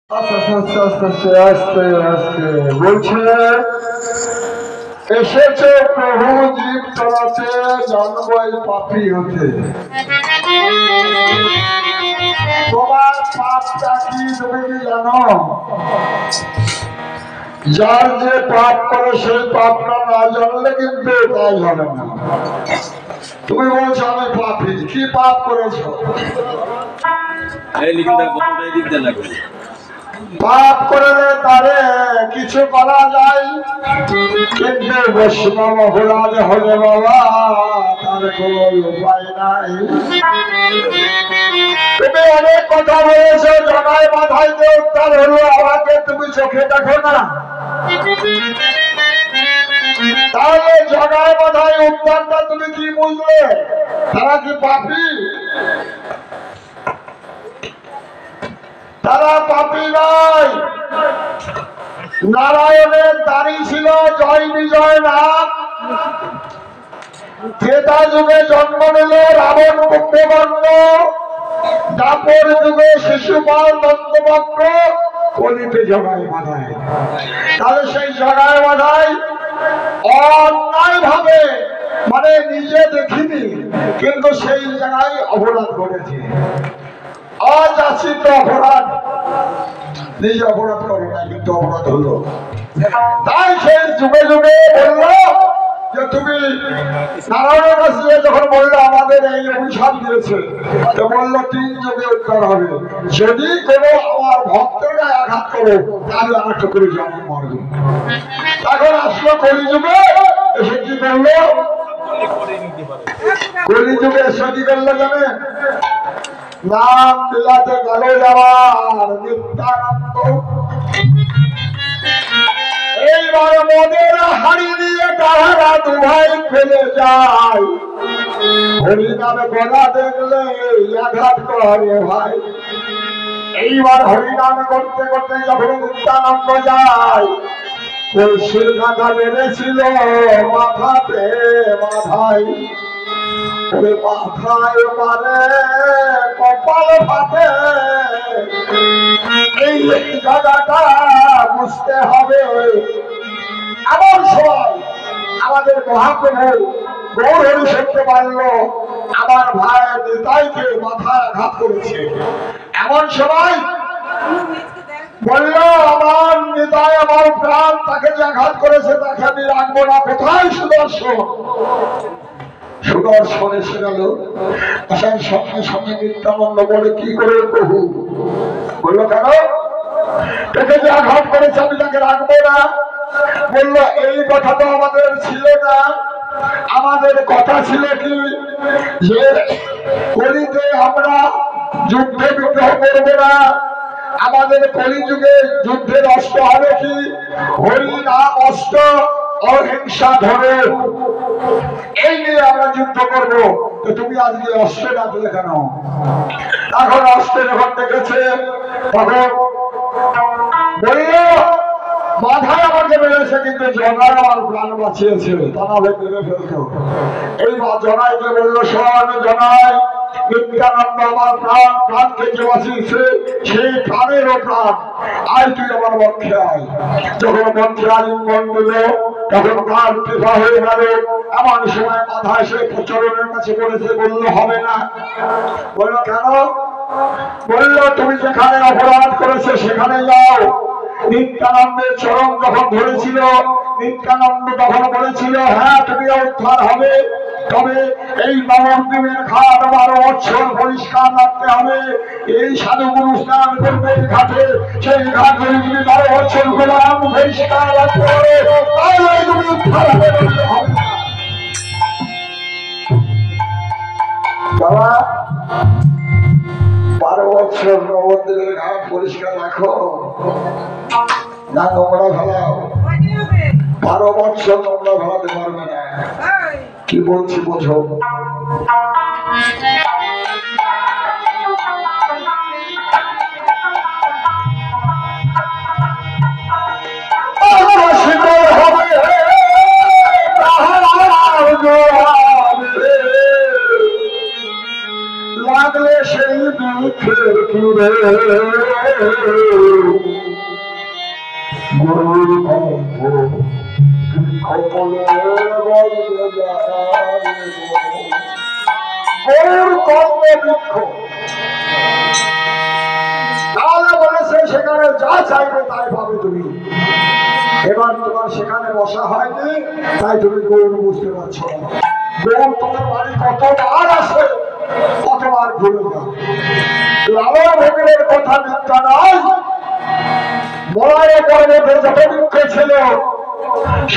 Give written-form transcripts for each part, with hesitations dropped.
আস্তে আস্তে আস্তে আস্তে আস্তে আস্তে বলছে এসেছে প্রভু জীব তলাতে জন্মই পাপি হতে। তোমার পাপটা কি তুমি কি জানো? যার যে পাপ করে সেই পাপটা না জানলে কিন্তু কাজ হবে না। তুমি বলছো আমি পাপি, কি পাপ করেছো? পাপ করলে তারে কিছু করা যায়, কিন্তু বৈষ্ণব অপরাধ হলে বাবা তার কোনো উপায় নাই। তুমি অনেক কথা বলেছো, জগায় মাথায় যে উত্তর হলো আমাকে তুমি চোখে দেখো না, তাহলে জগায় মাথায় উত্তরটা তুমি কি বুঝলে? তারা কি পাপী? তারা পাপী নয়। নারায়ণের দাড়ি ছিল জয় বিজয় নাম। ত্রেতা যুগে জন্ম নিল রাবণ কুম্ভকর্ণ, দাপর যুগে শিশুপাল নন্দভক্ত, কলিতে জগায় বাধায়। তাহলে সেই জগায় বাধায় অন্যায় ভাবে মানে নিজে দেখিনি, কিন্তু সেই জায়গায় অপরাধ ঘটেছে। অযাচিত অপরাধ, নিজে অপরাধ করে না কিন্তু অপরাধ হলো। তাই সেই যুগে যুগে বললো যে তুমি নারায়ণের কাছে যখন বললো আমাদের এই অভিশাপ দিয়েছে, তো বললো 3 যুগে উদ্ধার হবে, যদি কোনো আমার ভক্তের গায়ে আঘাত করো তাহলে আমার ঠুকরে জন্ম মরবে। এখন আসলো কলিযুগে, এসে কি করলো? কলিযুগে এসে কি করলো জানে? নাম বিলাতে গেল যাওয়ার নিত্যানন্দ। এইবার মদের হাড়ি দিয়ে তাহারা দুভাই ফেলে যায়, হরিনাম গলা দেখলে আঘাত করে ভাই। এইবার হরিনাম করতে করতে যখন নিত্যানন্দ যায়, কলসির কাঁটা বেড়েছিল মাথাতে মাথায়, মাথায় মানে কপাল ফাটে। এই জায়গাটা বুঝতে হবে। এমন সময় আমাদের মহাপ্রভু গৌর শুনতে পারলো আমার ভাই নিতাইকে মাথায় আঘাত করেছে। এমন সময় বলল আমার নিতাই আমার প্রাণ, তাকে যে আঘাত করেছে তাকে আমি রাখবো না। কোথায় সুদর্শন? সুদর্শন এসে গেল। আসার সঙ্গে সঙ্গে নিত্যানন্দ বলে কি করে প্রভু? বললো কেন? তাকে যে আঘাত করেছে আমি তাকে রাখবো না। বললো এই কথা তো আমাদের ছিল না, আমাদের কথা ছিল কি যে কলিতে আমরা যুদ্ধে বিগ্রহ করবো না, আমাদের কলিযুগে যুদ্ধের অস্ত্র হবে কি? হরি নাম অস্ত্র, অহিংসা ধরে, এই নিয়ে আমরা যুদ্ধ করবো। তো তুমি আজকে অস্ত্রে ডাকলে কেন? এখন অস্ত্রে যখন দেখেছে তখন বলল মাথায় আমাকে মেরেছে, কিন্তু জনায় আমার প্রাণ বাঁচিয়েছে, তা নাহলে মেরে ফেলতো। এই জনাইকে বললো শোন জনাই, নিত্যানন্দ আমার প্রাণ, প্রাণকে যে বাঁচিয়েছে সেই প্রাণেরও প্রাণ, আয় তুই আমার পক্ষে আয়। যখন মন্ত্রে আলিঙ্গন দিল তখন তার কৃপা হয়ে গেল। এমন সময় মাথায় সে চরণের কাছে বলেছে, বললো হবে না। বললো কেন? বললো তুমি যেখানে অপরাধ করেছে সেখানে যাও। নিত্যানন্দের চরণ যখন ধরেছিল, নিত্যানন্দ তখন বলেছিল হ্যাঁ তুমি উদ্ধার হবে, তবে এই নবদ্বীপের ঘাট 12 বছর পরিষ্কার রাখতে হবে। এই সাধুগুরু স্নান করবে ঘাটে, সেই ঘাট যদি তুমি 12 বছর গোলাম পরিষ্কার রাখতে হবে, তাহলে তুমি উদ্ধার হবে। বাবা 12 বছর নবদ্বীপের ঘাট পরিষ্কার রাখো না, নোংরা ফেলাও। 12 বছর নোংরা ফেলাতে পারবে না। কি বলছি বোঝো? লাগলে সেই দুঃখের কুড়ে গুরুর কণ্ঠ গরুর কর্ম বৃক্ষ তাহলে বলেছে সেখানে যা চাইবে তাই পাবে তুমি। এবার তোমার সেখানে বসা হয়নি, তাই তুমি গরু বুঝতে পারছো না। গরু তোমার বাড়ি কতবার আসে, কতবার ঘুরে যাও। লালন ভোগের কথা মিথ্যা নয়। মলয় পর্বতে যত বৃক্ষ ছিল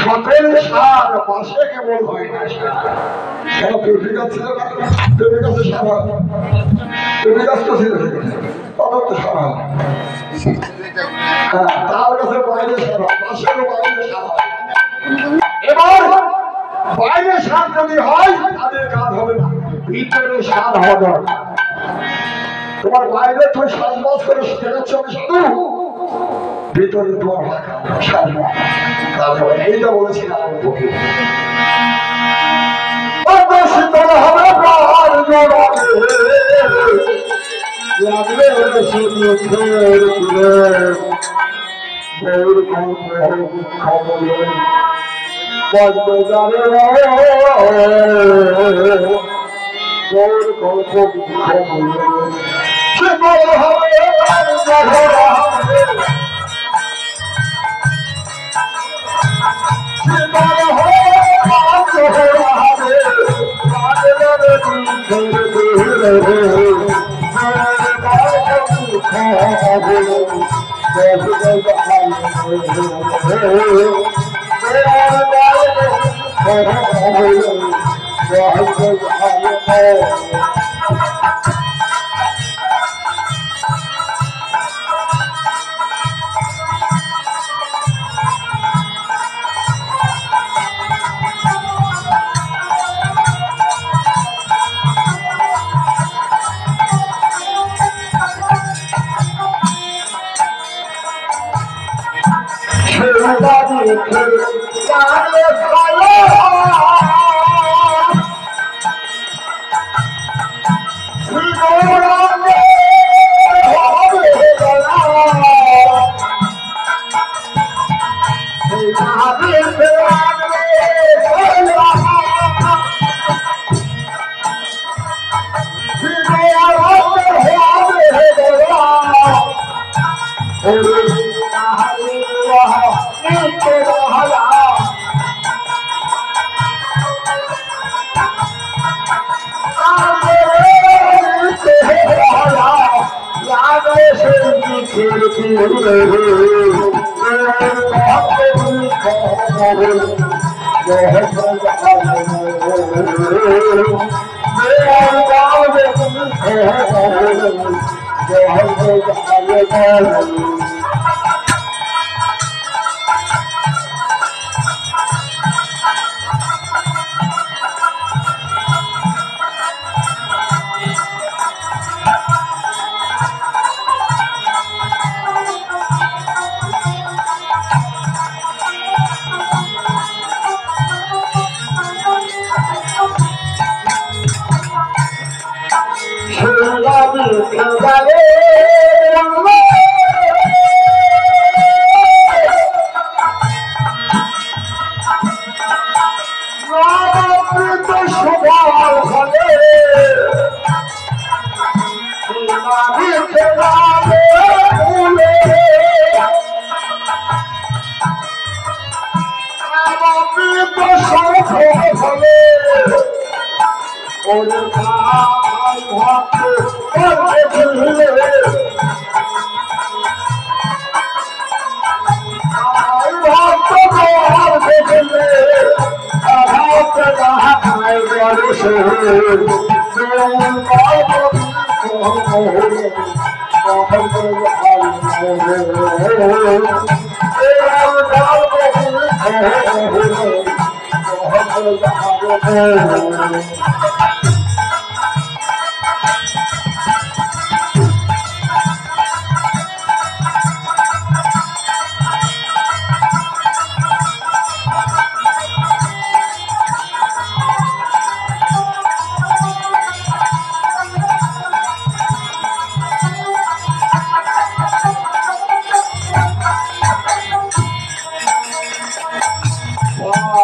সকল সার পাশে কেবল হয় না। কেন পেঁপে গাছ ছিল না? পেঁপে গাছে সারা পেঁপে গাছ তো ছিল সেখানে, তত তো সারা। হ্যাঁ, তার কাছে বাইরে সারা, পাশেরও বাইরে সারা। এবার বাইরে সার যদি হয় তাদের কাজ হবে না, ভিতরে সার হওয়া দরকার। তোমার বাইরে তুমি শ্বাসবাস করে শিখে যাচ্ছ সাধু, ভিতরে তোমার কাজ হবে। এইটা বলেছিলাম শীতল হবে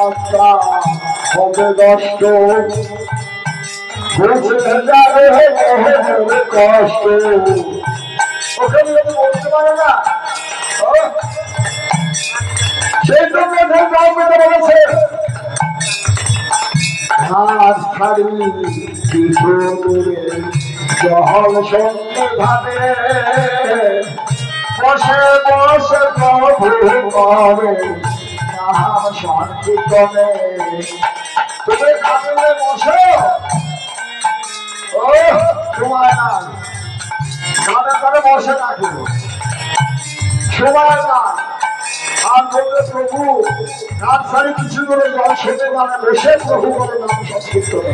যাত্রা হবে কষ্ট, বুঝে যাবে কষ্ট। ওখানে যদি বলতে পারে না, সেই জন্য বলেছে হাত ছাড়ি কিছু জহল সঙ্গে ভাবে বসে বসে প্রভু করে শান্তি করে। তুমি কাঁদলে বসো, ও সময় নাই, কাঁদে করে বসে রাখো, সময় নাই। আর বললে প্রভু রাত সাড়ে কিছু করে জল খেতে পারে, বসে প্রভু করে নাম সংস্কৃত করে।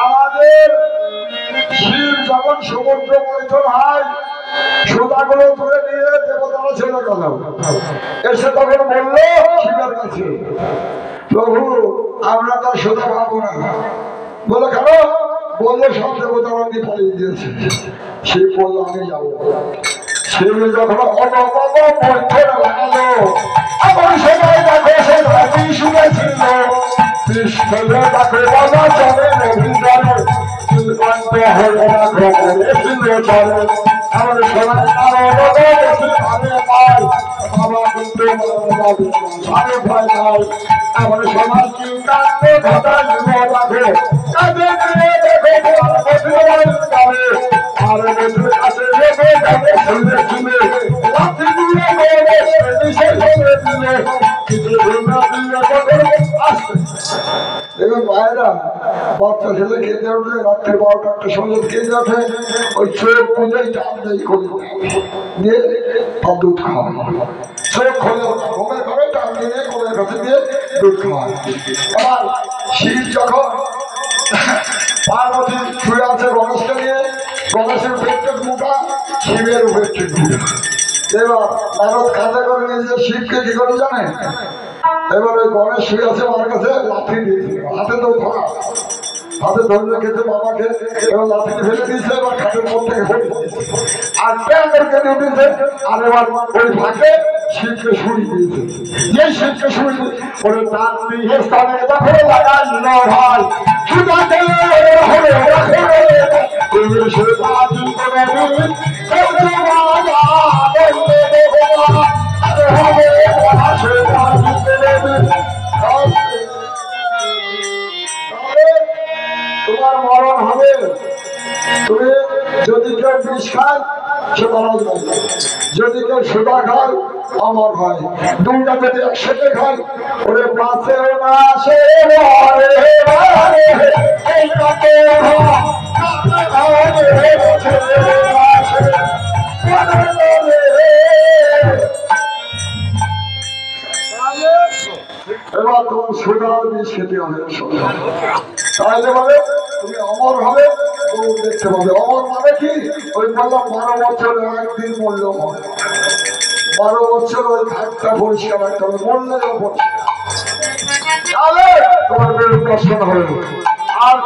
আমাদের শিব যখন সমুদ্র মন্থন হয়, সুতাগুলো তুলে নিয়ে দেবতারা ছেড়ে গেল, এসে তখন বললো শিবের কাছে, প্রভু আমরা তো সুতা পাবো না। বলো কেন? বললো সব দেবতারা নিয়ে পালিয়ে দিয়েছে। শিব বললো আমি যাবো। শিব যখন মন্থন লাগালো, আমার সবাই দেখো সে রাজি শুনেছিল, কৃষ্ণের দেখো বাবা চলে রবীন্দ্রে, শিলকান্ত হল না গ্রহণে ফিরে চলে। আমার সবাই আরো বলে ভাবে পায়, বাবা কিন্তু ভাবে ভয় নাই। আমার সমাজ চিন্তান্ত ঘটা জীবন রাখে, কাজে দিয়ে দেখো যাবে, আর বন্ধুর কাছে রেখে যাবে শুনে শুনে, রাত্রি দিয়ে বলে দিশে শুনে দিলে কিছু ঘুমা দিয়ে বলে আসবে। এবার মায়েরা বাচ্চা ছেলে খেতে উঠলে রাত্রে 12টার সময় খেতে ওঠে, ওই চোখ পুজোই টান দেয় করি দিয়ে দুধ খাওয়া, চোখ খোলে ঘুমের ঘরে টান দিয়ে কোলের কাছে দিয়ে দুধ খাওয়া। আবার শিব যখন পার্বতী শুয়ে আছে গণেশকে নিয়ে, গণেশের পেটের মুখা শিবের পেটের মুখা। এবার নারদ কাজে করে নিয়ে শিবকে কি করে জানে? এবার ওই গণেশ শুয়ে আছে আমার কাছে, লাঠি দিয়েছিল হাতে, তো ধরা হাতে ধরে রেখেছে বাবাকে, এবার লাঠি ফেলে দিয়েছে, এবার খাটের পর থেকে ফেলে আর প্যান্ডেলকে দিয়ে দিয়েছে, আর এবার ওই ফাঁকে শিবকে শুনি দিয়েছে। যে শিবকে শুনি ওরে তার দিয়ে স্থানে দেখো লাগাই ভাই সুদাতে হলে তোমার মরণ হবে। তুমি যদি কেউ বিষ খায় সে মারা যাবে। যদি কেউ সুদা খায় আমার হয়, দুইটা যদি একসাথে খায় ওরে বাঁচেও না আসে এবার তোমার সুদার বিষ খেতে হবে, তাহলে বলে তুমি অমর হবে, দেখতে পাবে। অমর মানে কি? ওই বললাম 12 বছর একদিন মূল্য হবে, 12 বছর ওই ঘাটটা পরিষ্কার রাখতে হবে, মরলে তাহলে তোমার দর্শন হবে। আর